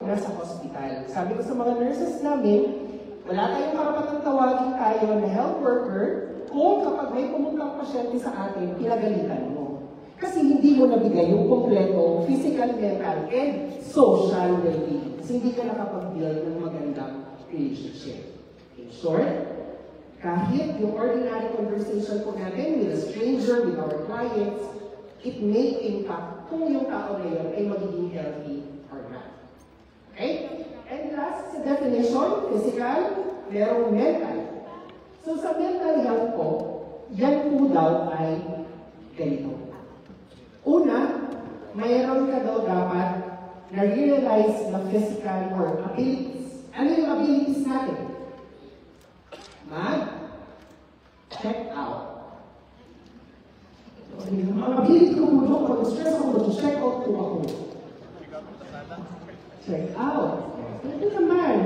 nasa hospital. Sabi ko sa mga nurses namin, wala tayong karapatang tawagin tayo na health worker kung kapag may pumuntang pasyente sa atin, pinagalitan mo. Kasi hindi mo nabigay yung kompleto physical, mental, and social well-being. Kasi hindi ka nakapag-build ng magandang relationship. In short, kahit yung ordinary conversation po natin with a stranger, with our clients, it may impact kung yung tao na yun ay magiging healthy or not. Okay? And last sa definition, physical, merong mental. So sa mental health po, yan po daw ay ganito. Una, mayroon ka daw dapat na-realize na physical or abilities. Ano yung abilities natin? Check out. Ang ability ko po doon, kung stress ako, check out po ako. Check out. Ito naman.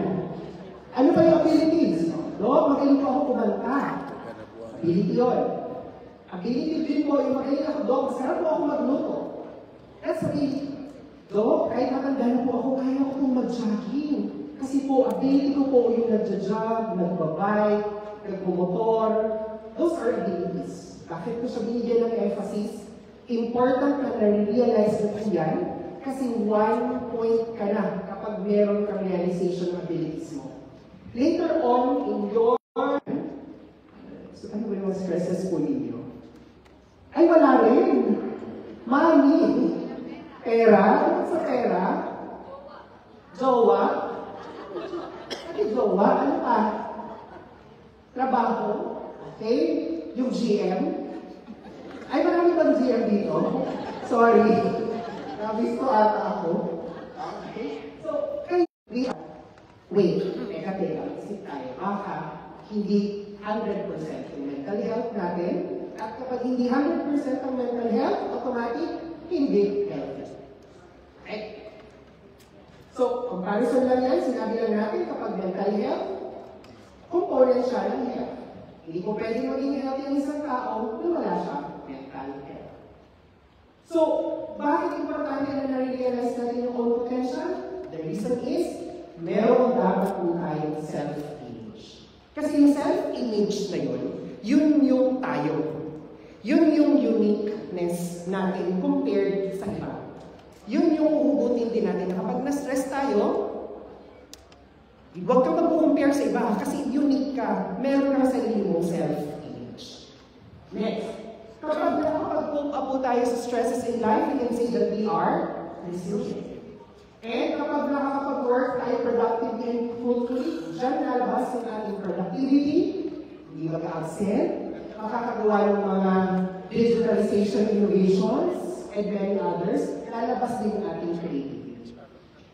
Ano ba yung abilities? No, magaling po ako kumanta. Ability yun. Ability din po, yung magaling ako doon, masarap po ako magluto. That's ability. Do, kahit nakagano po ako, kaya ko pong mag-jogging. Kasi po, ability ko po yung nagja-jog, nagbabike, nagbumotor. Those are abilities. Bakit ko siya binigyan ng emphasis? Important na na-realize mo po yan kasi 1 point ka na kapag meron kang realization ng abilities mo. Later on in your... So, ano ba yung stresses po ninyo? Ay, wala rin. Money. Pera. Ano sa pera? Jowa. Ano jowa? Ano pa? Trabaho. Okay? Yung GM. Ay, marami bang GM dito? Sorry. Nabis ko ata ako. Okay? So, kayo, wait, teka, isip tayo. Baka hindi 100% yung mental health natin. At kapag hindi 100% ang mental health, automatic, hindi healthy. Okay? So, comparison lang yan, sinabi lang natin kapag mental health, component siya ng health. Hindi po pwedeng maging healthy ang isang tao na wala siya mental health. So, bakit importante na na-realize natin yung own potential? The reason is, meron dapat po tayong self-image. Kasi yung self-image na yun yung tayo. Yun yung uniqueness natin compared sa iba. Yun yung uhugutin din natin na kapag na-stress tayo, huwag kang mag-compare sa iba kasi unique ka. Meron ka sa sarili mong self-image. Next. Kapag nakapag-cope up po tayo sa stresses in life, we can say that we are resilient. And kapag nakakapag-work tayo productively and fruitfully, dyan lalabas yung ating productivity, hindi mag-absent, makakagawa ng mga digitalization innovations, and many others, lalabas din yung ating creativity.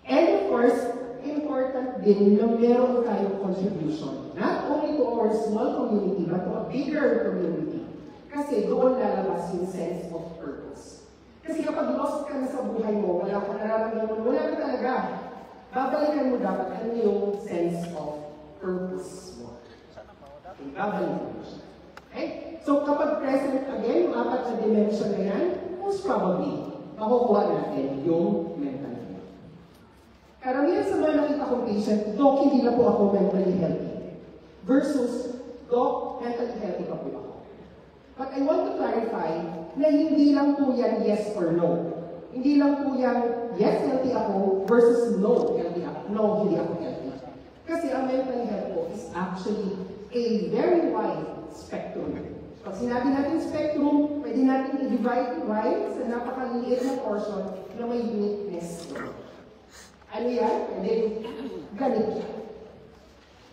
And of course, important din na meron tayong contribution, not only to our small community, but to a bigger community. Kasi doon lalabas yung sense of purpose. Kasi kapag lost ka na sa buhay mo, wala ka nararamdaman, wala ka talaga. Babalikan mo dapat ano yung sense of purpose mo. Babalikan mo siya. Okay? So kapag present again, yung 4 na dimension na yan, most probably, makukuha natin yung mental health. Karamihan sa mga nakita kong patient, Doc, hindi na po ako mentally healthy. Versus, Doc, mentally healthy pa po ako. But I want to clarify na hindi lang po yan yes or no. Hindi lang po yan yes, healthy ako versus no, healthy ako. No, hindi ako healthy. Kasi ang mental health po is actually a very wide spectrum. Pag sinabi natin spectrum, pwede natin i-divide sa napakaliit na portion na may uniqueness. Ano yan? And then, ganito.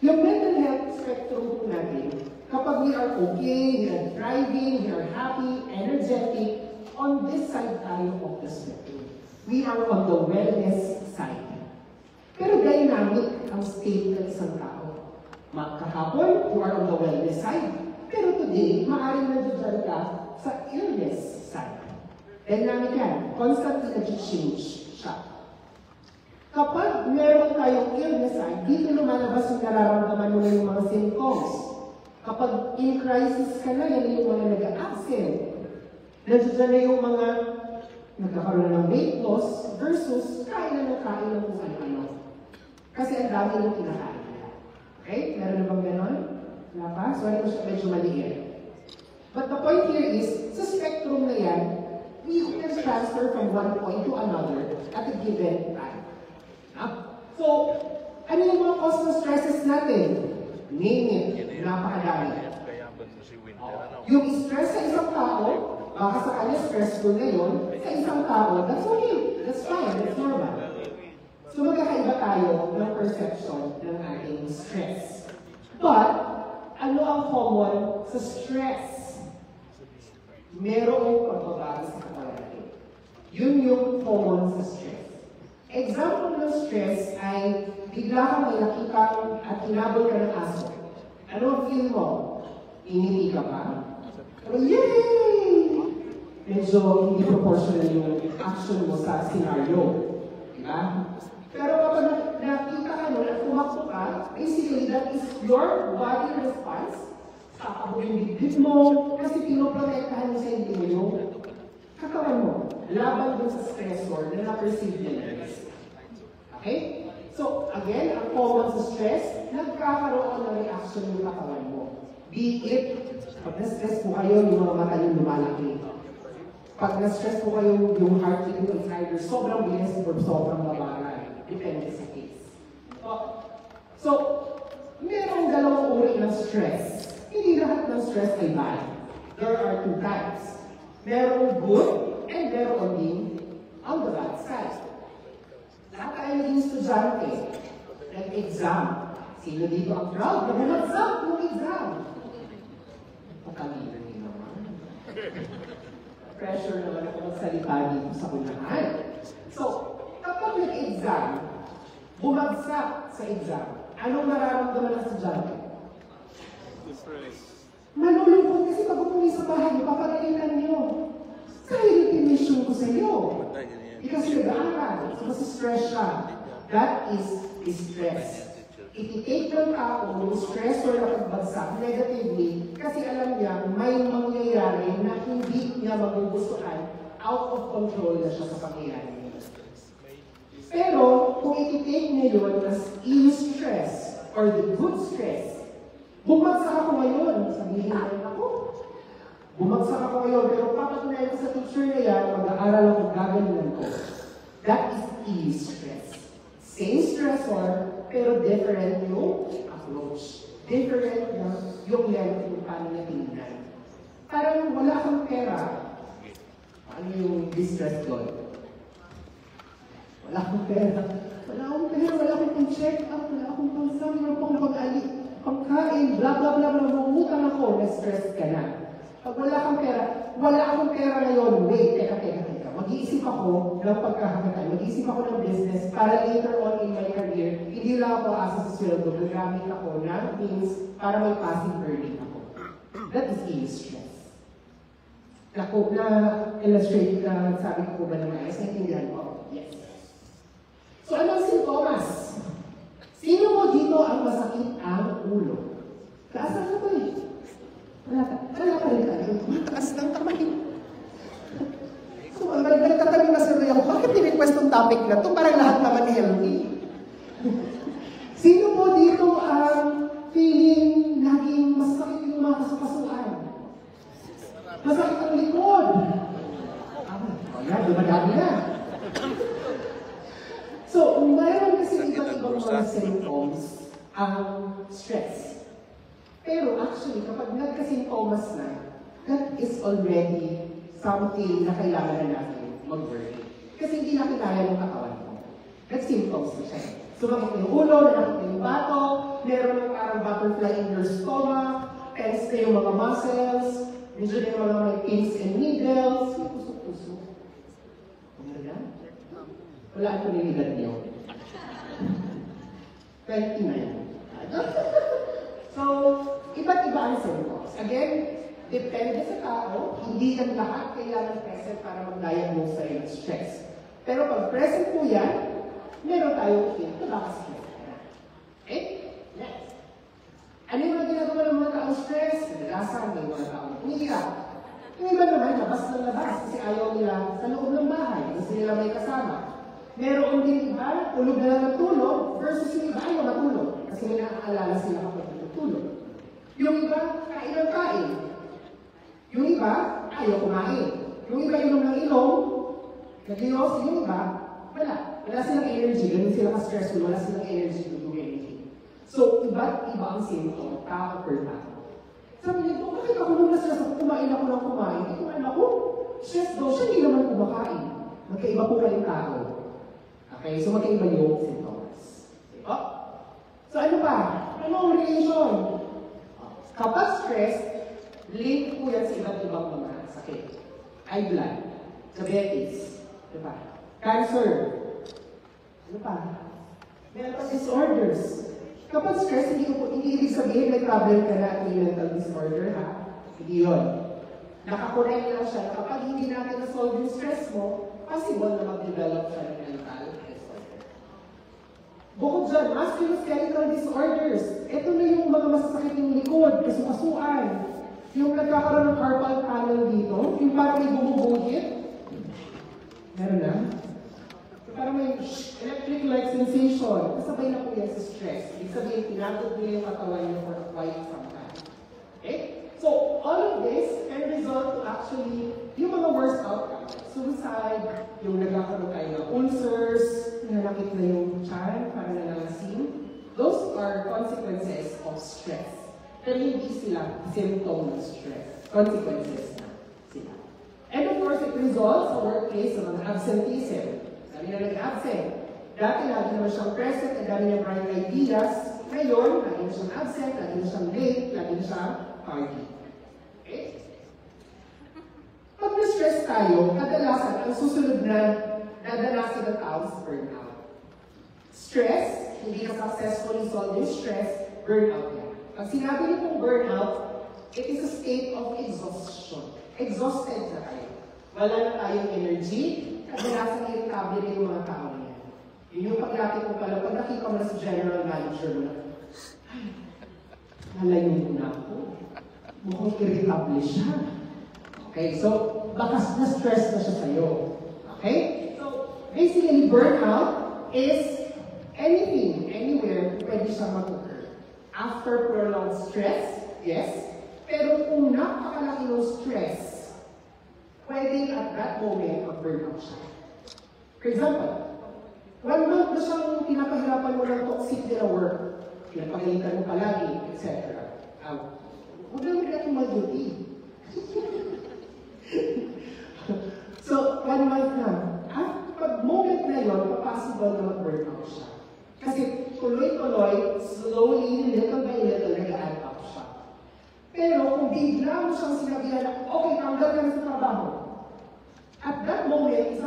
Yung mental health spectrum po natin, kapag we are okay, we are thriving, we are happy, energetic, on this side tayo of the spectrum. We are on the wellness side. Pero dynamic ang state ng isang tao. Kahapon, you are on the wellness side. Pero today, maaaring nandiyan ka sa illness side. Dynamic yan. Constantly nag-change siya. Kapag meron tayong illness side, dito lumalabas yung nararamdaman mo na yung mga symptoms. Kapag in crisis ka na, yan yung mga nag-absent. Nandiyan na yung mga nagkakaroon ng weight loss versus kain na ng kung ano-ano. Kasi ang dami yung kinakain nila. Okay? Meron na bang ganon? Wala pa? Sorry ko siya medyo maliit. But the point here is, sa spectrum na yan, we can transfer from one point to another at a given time. So, ano yung mga cause ng stresses natin? Name it. Napakadami. Yung stress sa isang tao, baka sa kanya stressful na yun, sa isang tao, that's okay. That's fine. That's normal. So, magkakaiba tayo ng perception ng ating stress. But, ano ang common sa stress? Merong pagbabago sa katawan natin. Yun yung common sa stress. Example ng stress ay bigla kang may nakita at hinabol ka ng aso. Ano ang feel mo? Initi ka ba? Pero yay! Medyo hindi proportional yung action mo sa scenario. Diba? Pero kapag nakita ka nun at pumakbo ka, basically that is your body response. Kakabo yung bibig mo, kasi pinoprotektahan mo sa hindi mo yung katawan mo. Laban dun sa stressor na na-perceive niya. Okay? So, again, ang common sa stress, nagkakaroon ng reaction yung katawan mo. Be it, pag na-stress po kayo, yung mga mata yung lumalaki. Pag na-stress po kayo, yung heartbeat nyo is either sobrang bilis or sobrang babaran. Depende sa case. So, merong dalawang uri ng stress. Hindi lahat ng stress ay bad. There are two types. Merong good and meron din on the bad side. Lahat tayo naging estudyante. Nag-exam. Sino dito ang proud? Nag-exam kung exam. Patalino niyo naman. Pressure naman ako magsalita dito sa unahan. So, kapag nag-exam, bumagsak sa exam, anong nararamdaman ng estudyante? Malulungkot kasi pag umuwi sa bahay, papagalitan niyo. Kaya yung tinisyon ko sa iyo. Because you're nag-aaral, so stress siya. That is stress. Iti-take ng tao yung stress or nakagbagsak negatively kasi alam niya may mangyayari na hindi niya magugustuhan, out of control na siya sa pangyayari. Pero kung iti-take niya yun as stress or the good stress, bumagsak ako ngayon, sabihin natin ako. Bumagsak ako ngayon, pero papatunayan ko sa teacher na yan, mag-aaral ako, gagalingan ko. That is stress. Same stressor, pero different yung approach. Different yung level kung paano niya tingnan. Parang wala kang pera. Ano yung distress doon? Wala akong pera. Wala akong pang-check up, wala akong pang-sum, wala akong pang-alik, pangkain, bla bla bla, mamutang ako, na-stress ka na. Pag wala kang pera, wala akong pera ngayon, wait, teka. Mag-iisip ako ng pagkakakatan, mag-iisip ako ng business para later on in my career, hindi lang ako asa sa sweldo, gagamit ako ng means para may passive earning ako. That is stress. Na-illustrate na sabi ko ba naman, ayos, naintindihan mo? Yes. So, anong sintomas? Sino mo dito ang masakit ang ulo? Kaasan na ba eh? Wala ka rin tayo. Taas ng kamay. So, nagtatabi na sir ako, bakit ni-request ng topic na to? Parang lahat naman healthy. Sino mo dito ang feeling laging masakit yung mga kasukasuan? Masakit ang likod. Ayan, dumadami na. So, mayroon kasi ibang mga symptoms ang stress. Pero actually, kapag nagka-symptoms na, that is already something na kailangan na natin mag-worry. Kasi hindi natin kaya ng katawan mo. That's symptoms na siya. Sumakit yung ulo, nakakit yung bato, meron ng parang butterfly in your stomach, tense na yung mga muscles, medyo na yung mga may pins and needles, yung puso-puso. Ano yan? Wala ang pinilidad niyo. 20 na yan. So, iba't iba ang symptoms. Again, depende sa tao, hindi ang lahat kailangan present para mag-diagnose sa ng stress. Pero pag present po yan, meron tayong hint na baka stress ka na. Okay? Next. Ano yung mga ginagawa ng mga taong stress? Kadalasan, may mga taong umiiyak. Yung iba naman, labas ng labas kasi ayaw nila sa loob ng bahay. Gusto nila may kasama. Meron din iba, tulog na lang ng tulog versus yung kasi may naaalala sila kapag natutulog. Yung iba, kain ng kain. Yung iba, ayaw kumain. Yung iba, inom ng inom, nag-ios, yung iba, wala. Wala silang energy, ganun sila ka-stressful, wala silang energy to do anything. So, iba't iba ang symptom, tao per tao. Sabi niya, bakit ako nung na-stress ako, kumain ako ng kumain? Eh, kumain ako, stress daw siya, hindi naman kumakain. Magkaiba po kayong tao. Okay, so magkaiba yung symptoms. Okay, so ano pa? Ano ang relation? Kapag stress, link po yan sa iba't ibang mga sakit. High blood, diabetes, diba? Cancer, ano pa? Mental disorders. Kapag stress, hindi ibig sabihin may problem ka na at may mental disorder, ha? Hindi yun. Nakakorek lang siya na kapag hindi natin na-solve yung stress mo, possible na mag-develop siya ng mental disorder. Bukod dyan, musculoskeletal disorders. Ito na yung mga masasakit yung likod, kasukasuan. Yung nagkakaroon ng carpal tunnel dito, yung parang may bumubuhit. Meron na? Parang may electric-like sensation. Kasabay na po yan sa stress. Ibig sabihin, pinagod nyo yung katawan nyo for quite some time. Okay? So, all of this can result to actually yung mga worst outcomes. Suicide, yung nagkakaroon kayo ng ulcers, nanakit na yung tiyan, parang nanangasin. Those are consequences of stress. Pero hindi sila symptom ng stress. Consequences na sila. And of course, it results sa workplace sa mga absenteeism. Dami na nag-absent. Dati lagi naman siyang present, ang dami niya bright ideas. Ngayon, lagi na siyang absent, lagi na siyang late, lagi na siyang party. Okay? Pag na-stress tayo, kadalasan ang susunod na dadanasan ng tao sa burnout. Stress, hindi ka successfully solve yung stress, burnout yan. Pag sinabi niyo pong burnout, it is a state of exhaustion. Exhausted na tayo. Wala na tayong energy, kadalasan irritable na yung mga tao niya. Yun yung paglapit mo pala, pag nakita mo na sa general manager mo na, ay, malayo mo na ako. Mukhang irritable siya. Okay, so, baka na-stress na siya sa'yo. Okay? So, basically, burnout is anything, anywhere, pwede siya mag-occur. After prolonged stress, yes, pero kung napakalaki ng stress, pwede at that moment mag-burnout siya. For example, 1 month na siyang pinapahirapan mo ng toxic na work, pinapagalitan mo palagi, etc. Huwag naman natin mag-duty. So, 1 month na. At pag moment na yun, possible na mag-burnout siya. Kasi tuloy-tuloy, slowly, little by little, nag-add up siya. Pero kung bigla mo siyang sinabihan na, okay, tanggal ka na sa trabaho. At that moment,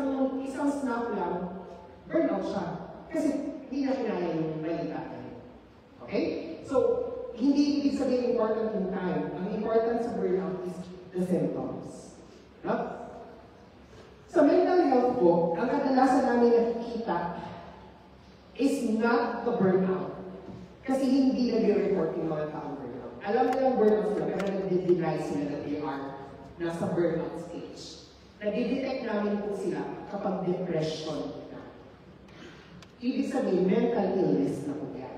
isang snap lang, burnout siya. Kasi hindi na kinaya yung balita na yun. Okay? So, hindi ibig sabihin important yung time. Ang important sa burnout is the symptoms. No? Sa mental health po, ang kadalasan namin nakikita is not the burnout. Kasi hindi nag-report yung mga taong burnout. Alam nilang burnout sila, pero nag-deny sila that they are nasa burnout stage. Nag-detect namin po sila kapag depression na. Ibig sabihin, mental illness na po yan.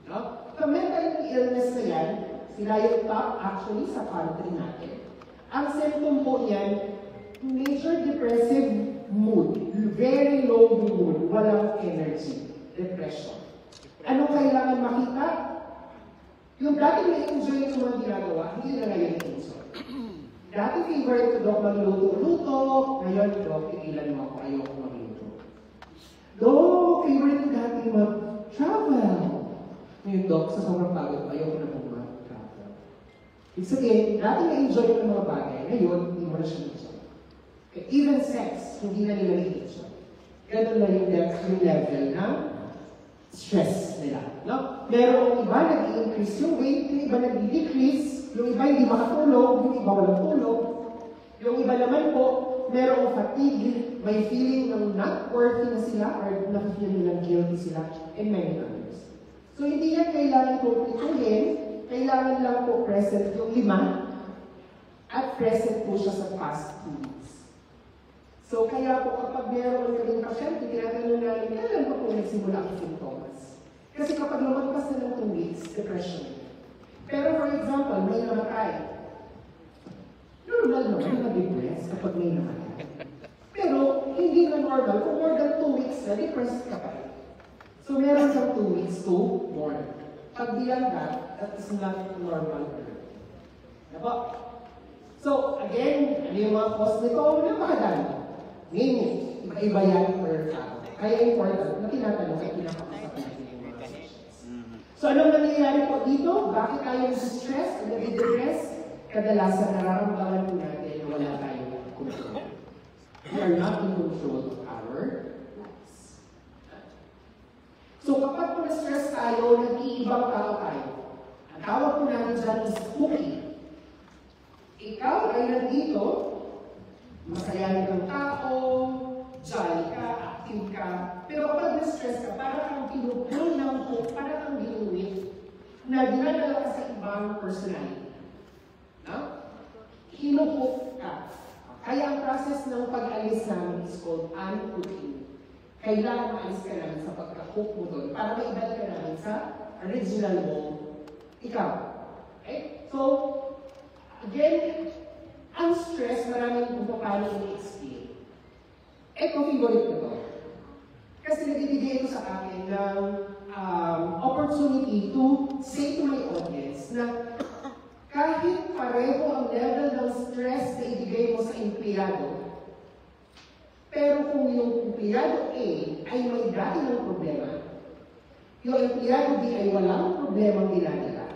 No? Sa mental illness na yan, sila yung top actually sa country natin. Ang symptom po yan, major depressive mood, very low mood, walang energy, depression. Anong kailangan makita? Yung dati na-enjoy yung mga ginagawa, hindi na ngayon na-enjoy. Dati favorite ko, Dok, magluto-luto. Ngayon, Dok, tigilan mo ako, ayoko magluto. Dok, favorite ko dati mag-travel. Ngayon, Dok, sa sobrang pagod ko, ayoko na pong mag-travel. Ibig sabihin, dati na-enjoy ko ng mga bagay, ngayon, hindi mo na siya na-enjoy. Okay, even sex, hindi na nila na-enjoy. Ganun na yung level ng stress nila. No? Merong iba nag-i-increase yung weight, yung iba nag-i-decrease, yung iba hindi makatulog, yung iba walang tulog. Yung iba naman po, merong fatigue, may feeling ng not worthy na sila or na-feel nilang guilty sila, and many others. So hindi yan kailangan komplikuhin, kailangan lang po present yung 5 at present po siya sa past 2 weeks. So kaya po kapag meron kaming pasyente, tinatanong namin, kailan pa po nagsimula ang symptoms? Kasi kapag lumagpas na ng 2 weeks, depression. Pero for example, may namatay. Normal naman na depressed kapag may namatay. Pero hindi na normal. Kung more than 2 weeks na, depressed ka pa. So meron kang 2 weeks to mourn. Pag beyond that is not normal. Diba? So again, ano yung mga cause nito? Napakadami. Name it. Iba-iba yan per tao. Kaya important na tinatanong ay pinapakasap natin yung mga sessions. So anong nangyayari po dito? Bakit tayo nasa-stress o nag-depress? Kadalasan nararamdaman po natin na wala tayong control. We are not in control of our lives. So kapag po na-stress tayo, nag-iibang tao tayo. Ang tawag po namin dyan is spooky. Ikaw ay nandito, masayahin kang tao, jolly ka, active ka, pero kapag na-stress ka, parang kang pinupul ng hope, parang kang ginuwit na dinadala ka sa ibang personality. No? Hinuhook ka. Kaya ang process ng pag-alis namin is called unhooking. Kailangan maalis ka namin sa pagka-hook mo doon para maibalik ka namin sa original mo, ikaw. Okay? So, again, ang stress, maraming kung paano i-explain. Ito, favorite ko to. Kasi nagbibigay ito sa akin ng opportunity to say to my audience na kahit pareho ang level ng stress na ibigay mo sa empleyado, pero kung yung empleyado A ay may dati ng problema, yung empleyado B ay walang problemang dinadala,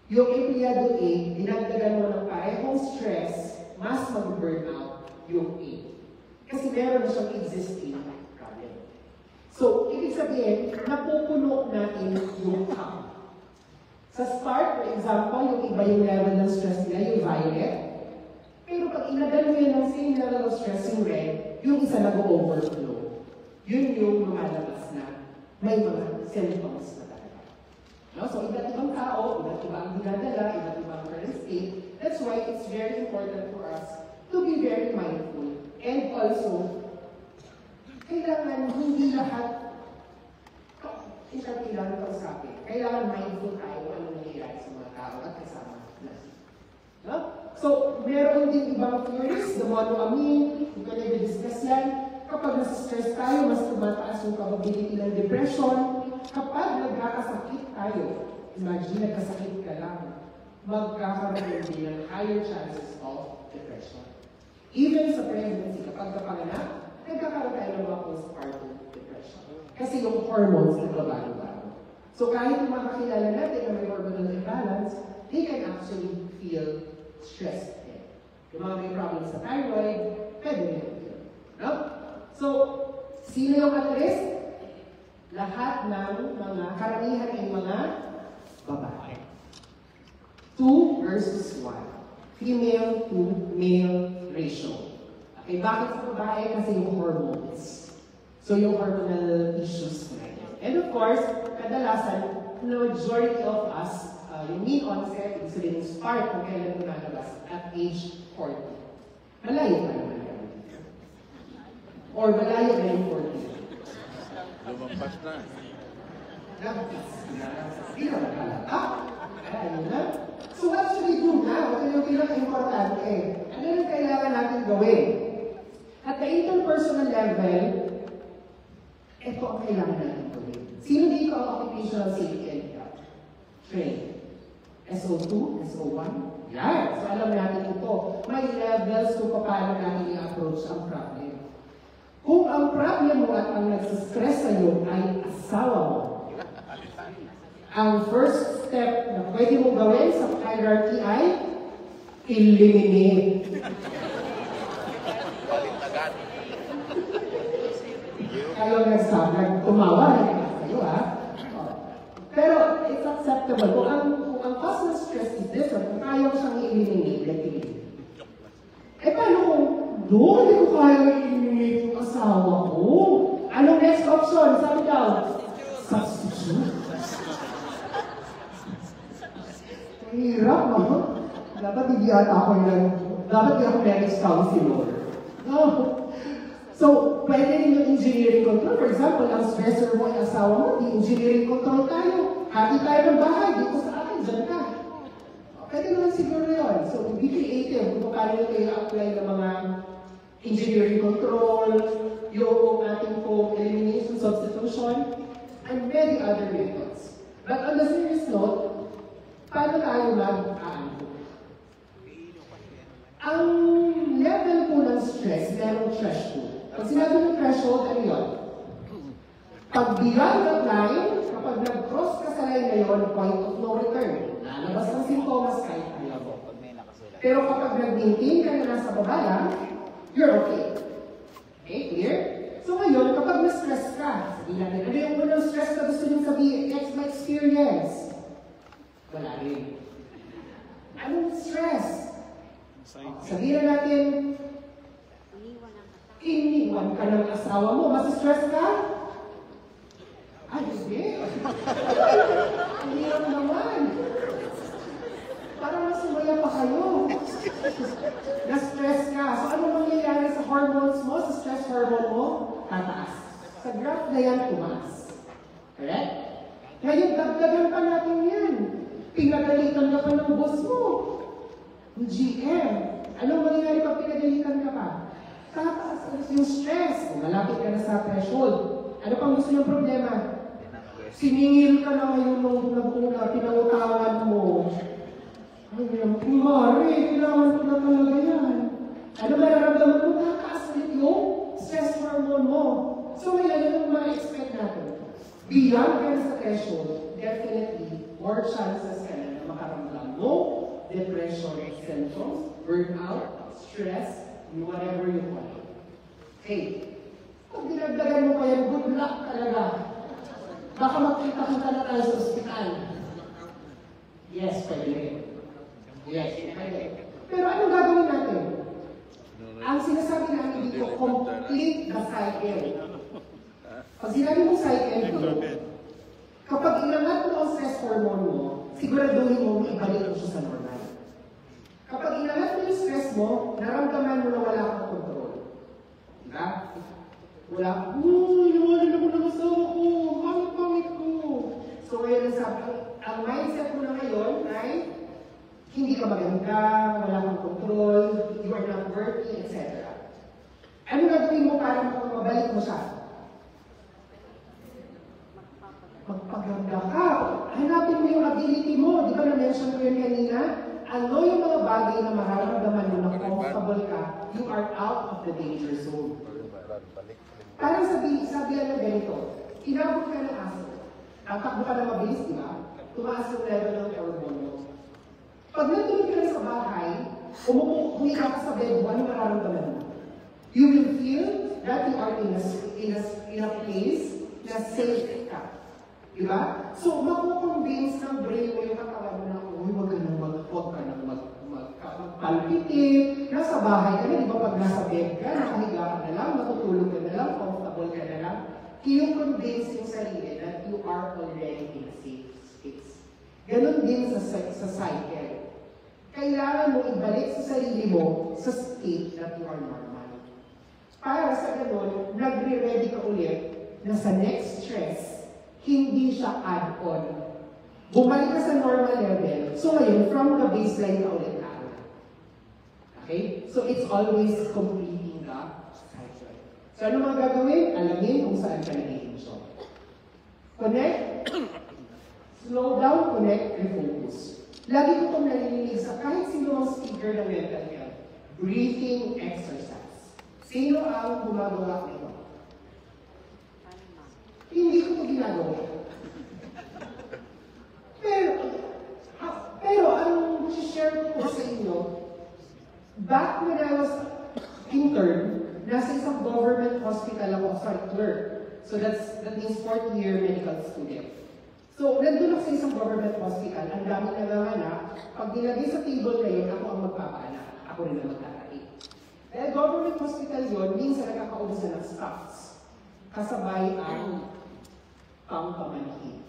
yung empleyado A, dinagdagan mo ng parehong stress, mas mag-burnout yung A. Kasi meron na siyang existing problem. So, ibig sabihin, napupuno natin yung cup. Sa start, for example, yung iba yung level ng stress nila, yung violet. Pero pag inadal mo yan ng same level of stress, yung red, yung isa nag-overflow. Yun yung lumalabas na may mga symptoms na talaga. No? So, iba't ibang tao, iba't ibang dinadala, iba't ibang current state. That's why it's very important for us to be very mindful. And also, kailangan hindi lahat kailangan kausapin. Kailangan mindful tayo kung ano nangyayari sa mga tao at kasama natin. No? So, meron din ibang theories, the monoamine, hindi ko na i-discuss yan. Kapag nasa-stress tayo, mas tumataas yung probability ng depression. Kapag nagkakasakit tayo, imagine nagkasakit ka lang, magkakaroon din ng higher chances of depression. Even sa pregnancy, kapag kapanganak, nagkakaroon tayo ng mga postpartum depression. Kasi yung hormones nagbabago-bago. So kahit yung mga kakilala natin na may hormonal imbalance, they can actually feel stressed. Yung mga may problem sa thyroid, pwede nila feel. No? So, sino yung at risk? Lahat ng mga karamihan ay mga babae. 2 versus 1. Female to male ratio. Okay, bakit sa babae? Kasi yung hormones. So, yung hormonal issues natin. And of course, kadalasan, the majority of us, yung mean onset, ibig sabihin yung start kung kailan lumalabas at age 40. Malayo pa naman yan. Or malayo na yung 40. Lumampas na. Lumampas na. Hindi naman halata. Ayun na. So what should we do now? Ito yung pinaka-importante. Ano yung kailangan natin gawin? At the interpersonal level, ito ang kailangan natin gawin. Sino dito ang occupational safety and health? Train. SO2, SO1. Yan. So alam natin ito. May levels kung paano natin i-approach ang problem. Kung ang problem mo at ang nagsistress sa'yo ay asawa mo, ang first step na pwede mong gawin sa hierarchy ay eliminate. Kayo nagtumawa na kayo, ha? Pero it's acceptable. Kung ang cause ng stress is different, kung kaya mo siyang i-eliminate, eliminate. Eh paano kung doon hindi ko kaya i-eliminate yung asawa ko? Anong next option? Sabi daw, substitute. Hirap, no? Dapat hindi ata ako yung... Dapat hindi ako marriage counselor. No? So, pwede rin yung engineering control. For example, ang stressor mo ay asawa mo, di engineering control tayo. Happy tayo ng bahay, dito sa akin, dyan ka. Pwede naman siguro yun. So, be creative kung paano nyo kayo apply ng mga engineering control, yung ating home elimination, substitution, and many other methods. But on the serious note, paano tayo mag-aanto? Ang level po ng stress, merong threshold. Pag sinabi ng threshold, ano yun? Pag beyond that line, kapag nag-cross ka sa line na yun, point of no return. Lalabas ang sintomas kahit ayaw mo. Pero kapag nag-maintain ka na nasa baba lang, you're okay. Okay, clear? So ngayon, kapag na-stress ka, sabihin natin, ano yung unang stress na gusto nyo sabihin? Experience. Wala rin. Anong stress? Sabihin natin, iniwan ka ng asawa mo, mas-stress ka? Ay, hindi. Ang hirap naman. Parang masumaya pa kayo. Na-stress ka. So, ano mangyayari sa hormones mo, sa stress hormone mo? Tataas. Sa graph na yan, tumaas. Correct? Ngayon, dagdagan pa natin yan. Pinagalitan ka pa ng boss mo. Yung GM. Anong mangyayari pag pinagalitan ka pa? Tataas yung stress. Malapit ka na sa threshold. Ano pang gusto yung problema? Siningil ka na ngayon nung nag-una, pinangutawan mo. Ay, kumari, kailangan ko na talaga yan. Ano mararamdaman mo? Tataas ulit yung stress hormone mo. So ngayon, ano yung ma-expect natin? Beyond ka na sa threshold, definitely, more chances ka na makaramdam mo depression symptoms, burnout, stress, and whatever you want. Okay. Kung dinagdagan mo pa yan, good luck talaga. Baka magkita-kita na tayo sa ospital. Yes, pwede. Yes, pwede. Pero anong gagawin natin? Ang sinasabi namin dito, complete the cycle. Pag sinabi mo cycle, kapag inangat mo ang stress hormone mo, siguraduhin mo ibalik mo siya sa normal. Kapag inangat mo yung stress mo, naramdaman mo na wala kang control. Diba? Wala, iwanan ako ng asawa ko, pangit ko. So ngayon, ang mindset mo na ngayon ay hindi ka maganda, wala kang control, you are not worthy, etc. Ano gagawin mo para mabalik mo siya? Magpaganda ka. Hanapin mo yung ability mo. Di ba na-mention ko yun kanina? Ano yung mga bagay na mararamdaman mo na comfortable ka, you are out of the danger zone. Parang sabihan na ganito, inabot ka ng aso, tatakbo ka na mabilis, di ba? Tumaas yung level ng hormone mo. Pag natulog ka na sa bahay, humiga ka sa bed mo, ano mararamdaman mo? You will feel that you are in a place na safe ka. Diba? So, makukonvince ng brain mo yung katawan mo na, huwag ka nang magpalpitin, nasa bahay ka na, di ba pag nasa bed ka, nakahiga ka na lang, matutulog ka na lang, comfortable ka na lang, i-convince yung sarili that you are already in a safe space. Ganon din sa cycle. Kailangan mo ibalik sa sarili mo sa state that you are normal. Para sa ganon, nagre-ready ka ulit na sa next stress, hindi siya add-on. Bumalik ka sa normal level. So ngayon, from the baseline ka ulit na. Okay? So it's always completing the cycle. So ano mga gagawin? Alamin kung saan ka nag-i-enjoy. Connect, slow down, connect, and focus. Lagi ko itong narinig sa kahit sino ang speaker ng mental health. Breathing exercise. Sino ang gumagawa nito? Hindi ko ito ginagawa. Pero ang share ko sa inyo, back when I was intern, nasa isang government hospital ako, clerk. So that means 4th year medical student. So, nandun ako sa isang government hospital, ang dami nanganganak, pag nilagay sa table na yun, ako ang magpapaanak. Ako rin ang magtatay. Dahil government hospital yun, minsan nakakaubusan ng staffs. Kasabay ang pangpamanhin.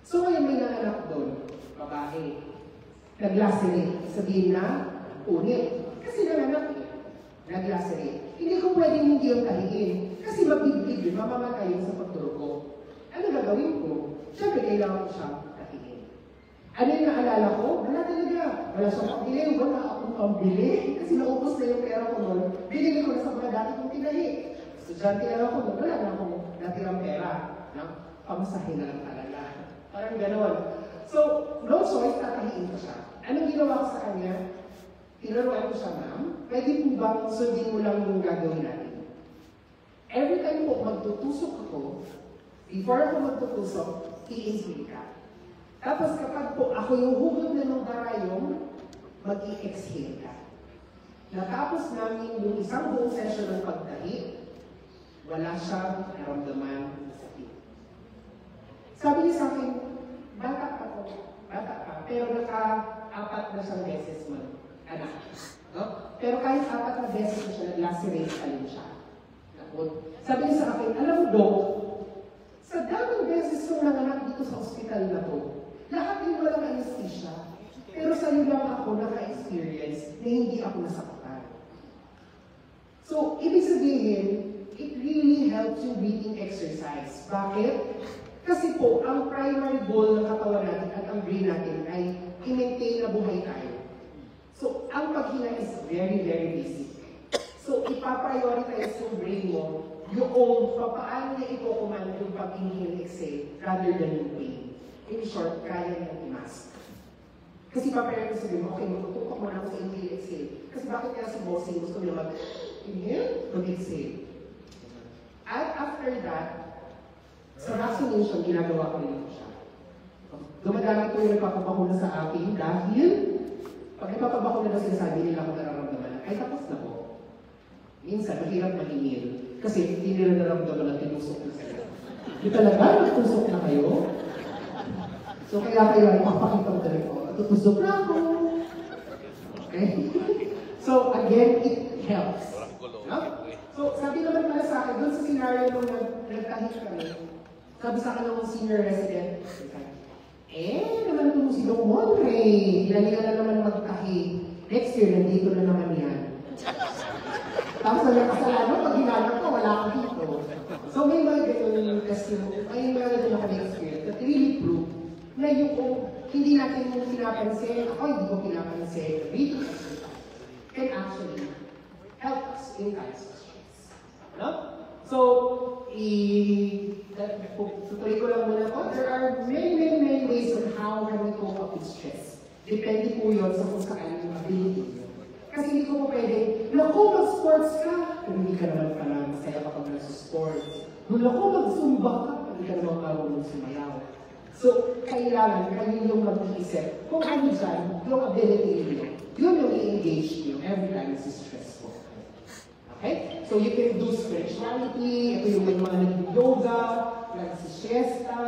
So ngayon may nanganak doon, babae. Nag-lacerate, sabihin na, unit. Kasi nanganak eh. nag-lacerate. Hindi ko pwedeng hindi yung tahiin. Kasi mabibig yun, mamamatay yun sa pagdurugo. Ano gagawin ko? Siyempre, kailangan ko siya tahiin. Ano yung naalala ko? Wala talaga. Wala siyang pambili. Wala akong pambili. Kasi naubos na yung pera ko noon. Binili ko na sa mga dati kong tinahi. Estudyante na ako noon. Wala na akong natirang pera. Pamasahin na lang talaga. Parang gano'n. So, no choice, tatahiin ko siya. Anong ginawa ko sa kanya? Tinaruan ko siya, ma'am. Pwede po bang sundin mo lang yung gagawin natin? Every time po magtutusok ako, before ako magtutusok, i-inhale ka. Tapos kapag po ako yung hugod na ng barayong, mag-i-exhale ka. Natapos namin yung isang buong session ng pagtahi, wala siyang naramdaman na sakit. Sabi niya sa akin, bata pa, pero naka-apat na siyang beses man, anak. No? Pero kahit 4 na beses na siya, nag-lacerate pa rin siya. Sabi niya sa akin, alam mo, Dok, sa daming beses kong nanganak dito sa ospital na to, lahat yung walang anesthesia, pero sa'yo lang ako naka-experience na hindi ako nasaktan. So, ibig sabihin, it really helps yung breathing exercise. Bakit? Kasi po, ang primary goal ng katawan natin at ang brain natin ay i-maintain na buhay tayo. So, ang paghinga is very, very basic. So, ipaprioritize yung brain mo yung paano niya iko-command yung pag-inhale exhale rather than yung pain. In short, kaya niya i-mask. Kasi papayarin ko sabihin mo, okay, magtutukok mo na ako sa inhale exhale. Kasi bakit kaya sa bossing gusto niya mag-inhale, mag-exhale? At after that, sa vaccination, ginagawa ko rin siya. Dumadami ko yung nagpapabakuna sa akin dahil pag nagpapabakuna na sinasabi nila ako nararamdaman, ay tapos na po. Minsan, mahirap maningil. Kasi hindi nila naramdaman na tinusok na sila. Di talaga, natusok na kayo. So kaya kayo ay papakita mo talaga ko, tutusok na ako. Okay? So again, it helps. No? So sabi naman pala sa akin, doon sa scenario nung nagtahi kami, sabi sa akin ng senior resident, naman itong si Dong Monre, hinalihan na naman magtahi. Next year, nandito na naman yan. Tapos na kasalanan, pag hinanap ko, wala ka dito. So may mga ganun testimony, may mga ganun ako na-experience that really prove na yung hindi natin yung pinapansin, ako hindi ko pinapansin, breathing exercise can actually help us in times of stress. No? So, tutuloy ko lang muna po, there are many ways on how can we cope up with stress. Depende po yun sa kung saan yung ability nyo. Kasi hindi ko po pwede, naku, mag-sports ka, pero hindi ka naman pala masaya kapag nasa-sports. Naku, mag-zumba ka, hindi ka naman marunong sumayaw. So, kailangan kayo yung mag-iisip kung ano dyan, yung ability nyo, yun yung i-engage nyo every time is stressful. Okay? So, you can do spirituality, ito yung mga nag-yoga, nag-siesta,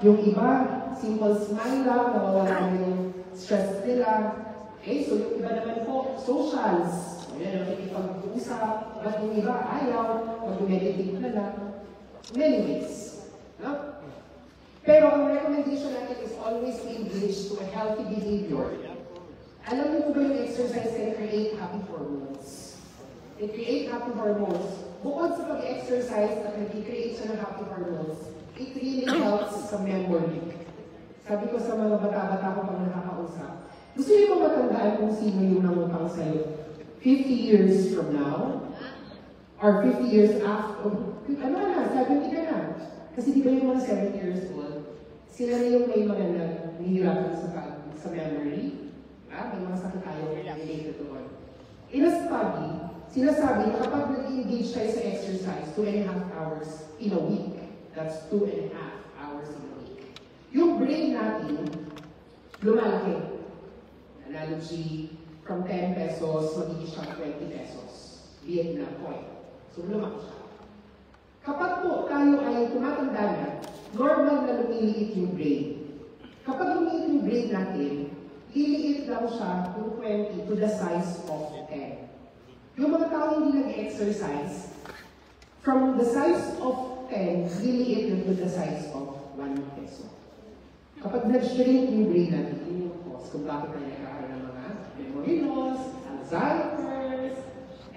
yung iba, simple smile lang, nawawala yung stress nila. Okay, so yung iba naman po, socials. Ayan, nakikipag-uusap. Ba't yung iba, ayaw, mag-meditate na lang. Many ways. No? Pero ang recommendation natin is always be engaged to a healthy behavior. Alam niyo po ba yung exercise can create happy hormones? It create happy hormones. Bukod sa pag-exercise at nag-create siya ng happy hormones, it really helps sa memory. Sabi ko sa mga bata-bata ko pang nakakausap, gusto niyo ba matandaan kung sino yung nangutang sa'yo 50 years from now? Or 50 years after? Ano na, 70 ka na. Kasi di ba yung mga 70 years old, sila na yung may mga nahihirapan sa memory. May mga sakit tayo related to one. In a study, sinasabi na kapag nag-engage tayo sa exercise 2.5 hours in a week, that's 2.5 hours in a week, yung brain natin, lumalaki. Analogy, from 10 pesos, magiging siyang 20 pesos. Vietnam point. So, lumaki siya. Kapag po tayo ay tumatanda na, normal na lumiliit yung brain. Kapag lumiliit yung brain natin, liliit lang siya yung 20 to the size of 10. Yung mga tao hindi nag-exercise, from the size of 10, liliit lang to the size of 1 peso. Kapag nag-shrink yung brain natin, yun yung cause kung bakit tayo nagkakaroon ng mga memory loss, Alzheimer's,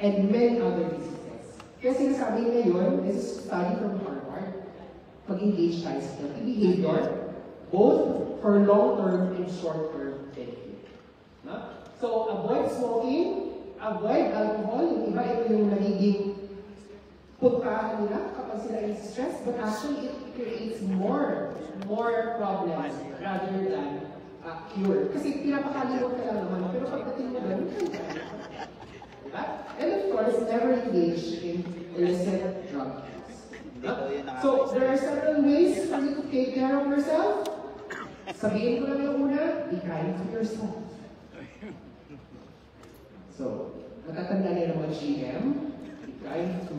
and many other diseases. Kaya sinasabi ngayon, this is a study from Harvard, pag-engage tayo sa healthy behavior, both for long-term and short-term benefit. No? So, avoid smoking, avoid alcohol, yung iba ito yung nagiging puntahan nila kapag sila ay stress, but actually it creates more problems rather than cure. Kasi pinapakalimot ka lang naman, pero pagdating mo doon, diba? And of course, never engage in illicit drug use. So, there are several ways for you to take care of yourself. Sabihin ko lang yung una, be kind to yourself. So, natatanda niya naman GM, be kind to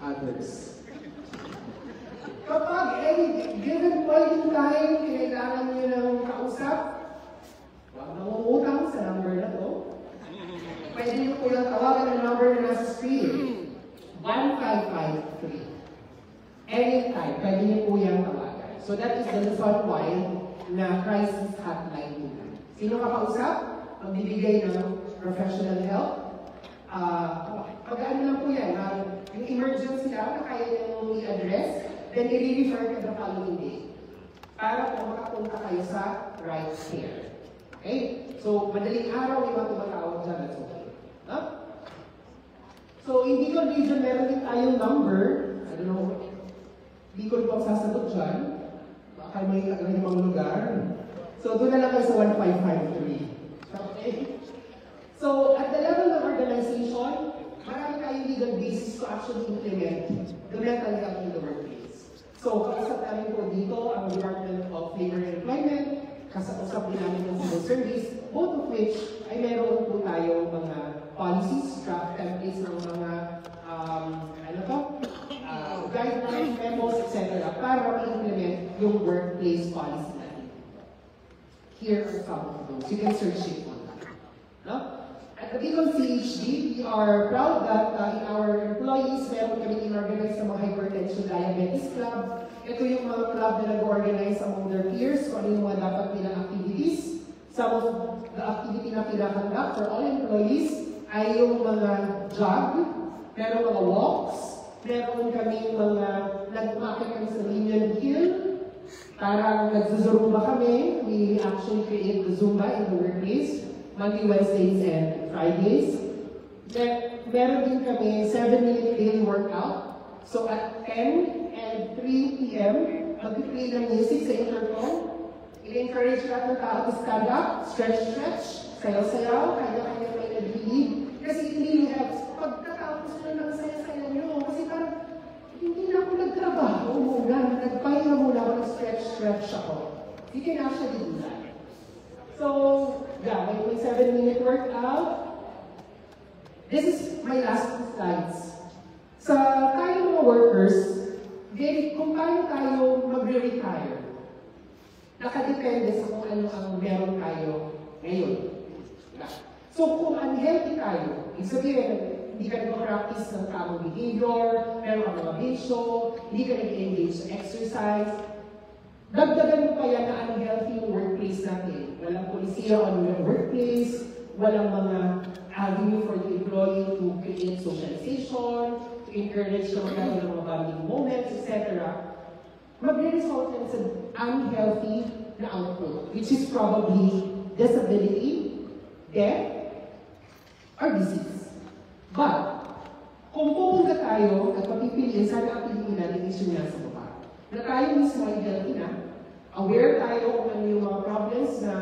others. Kapag any given point in time, kailangan niyo ng kausap, huwag nangungutang sa number na to. Pwede niyo po lang tawagan ang number na nasa screen. 1553. Anytime, pwede niyo po yung tawagan. So that is the reason why na crisis hotline nila. Sino kakausap? Magbibigay ng professional help. Pag-ano lang po yan, yung emergency lang na kaya nyo i-address, then i-refer ka the following day. Para po makapunta kayo sa right care. Okay? So, madaling araw, may mga tumatawag dyan, that's okay. Huh? So, in Bicol region, meron din tayong number. I don't know, Bicol po ang sasagot dyan. Baka may mga lugar. So, doon na lang kayo sa 1553. Okay? So, at the level of organization, marami tayong legal basis to actually implement the mental health in the workplace. So, kausap namin po dito ang Department of Labor and Employment, kausap din namin ng civil service, both of which ay meron po tayo mga policies, draft templates ng mga guidelines, memos, etc. para ma-implement yung workplace policy natin. Here are some of those. You can search it on that. No? At the Bicol CHD, we are proud that in our employees, meron kami in-organize sa mga hypertension diabetes club. Ito yung mga club na nag-organize among their peers kung ano yung mga dapat nilang activities. Some of the activity na kinakandak for all employees ay yung mga jog, meron mga walks, meron kami mga nag-umakit kami sa Union Hill, parang nag-zumba kami. We actually create the Zumba in the workplace. Monday, Wednesdays, and Fridays. Meron din kami 7-minute daily workout. So at 10 and 3 p.m., mag-play ng music sa intercom. I-encourage natin tao to stand up, stretch, sayaw-sayaw, kanya-kanya may nag-believe. Kasi it really helps. Pagkatapos na ng saya-saya nyo, kasi parang hindi na ako nagtrabaho muna. Nagpahinga muna ako, nag-stretch ako. You can actually do that. So, yeah, may 7-minute workout. This is my last two slides. Sa tayo mga workers, kung paano tayo magre-retire, nakadepende sa kung ano ang meron tayo ngayon. So, kung unhealthy tayo, ibig sabihin, hindi ka nag-practice ng tamang behavior, meron ka mga bisyo, hindi ka nag-engage sa exercise, dagdagan mo pa yan na unhealthy yung workplace natin. Walang polisiya on your workplace, walang mga avenue for the employee to create socialization, to encourage na magkaroon ng mga bonding moments, etc. Magre-result yan sa unhealthy na output, which is probably disability, death, or disease. But, kung pupunta tayo at papipiliin, sana ang piliin natin is yung nasa baba. Na tayo mismo ay healthy na, aware tayo kung ano yung mga problems na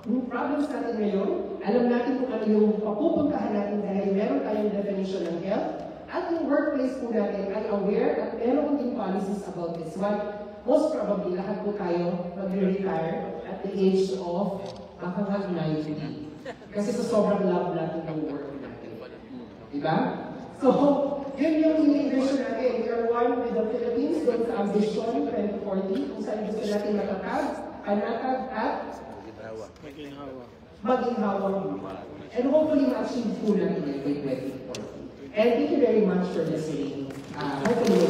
problems natin ngayon, alam natin kung ano yung papupuntahan natin dahil meron tayong definition ng health, at yung workplace po natin ay aware at meron din policies about this one. Most probably, lahat po tayo mag-retire at the age of baka 90. Kasi sa sobrang love natin ng work natin. Diba? So, yun yung in-envision natin. We are one with the Philippines, doon sa Ambition 2040, kung saan gusto natin panatag at maginhawa. And hopefully, ma-achieve po natin by 2040. And thank you very much for listening. Hopefully,